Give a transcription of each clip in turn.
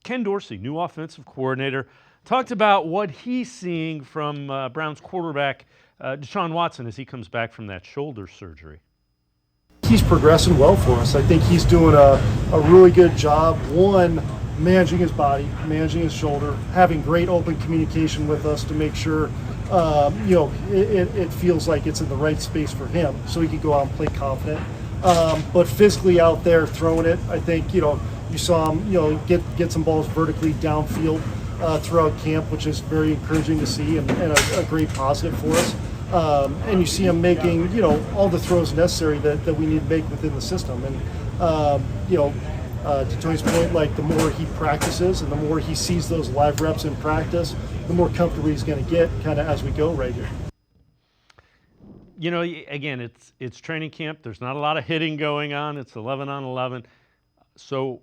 Ken Dorsey, new offensive coordinator, talked about what he's seeing from Browns quarterback Deshaun Watson as he comes back from that shoulder surgery. He's progressing well for us. I think he's doing a really good job, one, managing his body, managing his shoulder, having great open communication with us to make sure it feels like it's in the right space for him so he can go out and play confident. But physically out there throwing it, I think, you saw him, get some balls vertically downfield throughout camp, which is very encouraging to see and a great positive for us. And you see him making, all the throws necessary that we need to make within the system. And, to Tony's point, like the more he practices and the more he sees those live reps in practice, the more comfortable he's going to get kind of as we go right here. Again, it's training camp. There's not a lot of hitting going on. It's 11 on 11. So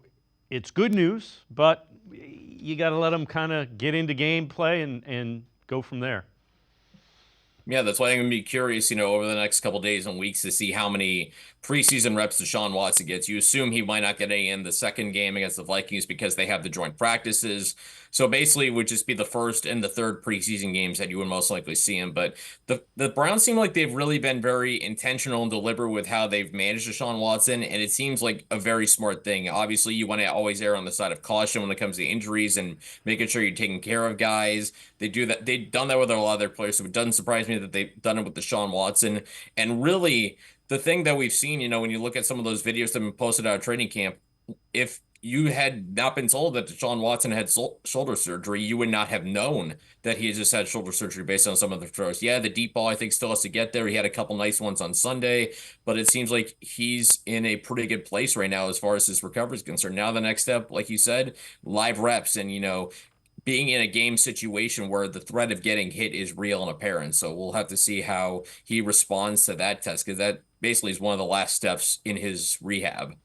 it's good news, but you got to let them kind of get into gameplay and go from there. Yeah, that's why I'm going to be curious, over the next couple days and weeks to see how many preseason reps Deshaun Watson gets. You assume he might not get any in the second game against the Vikings because they have the joint practices. So basically, it would just be the first and the third preseason games that you would most likely see him. But the Browns seem like they've really been very intentional and deliberate with how they've managed Deshaun Watson, and it seems like a very smart thing. Obviously, you want to always err on the side of caution when it comes to injuries and making sure you're taking care of guys. They do that. They've done that with a lot of their players, so it doesn't surprise me that they've done it with Deshaun Watson. And really, the thing that we've seen, when you look at some of those videos that have been posted out of training camp, if you had not been told that Deshaun Watson had shoulder surgery, you would not have known that he had just had shoulder surgery based on some of the throws. Yeah, the deep ball, I think, still has to get there. He had a couple nice ones on Sunday, but it seems like he's in a pretty good place right now as far as his recovery is concerned. Now the next step, like you said, live reps and, being in a game situation where the threat of getting hit is real and apparent. So we'll have to see how he responds to that test, because that basically is one of the last steps in his rehab.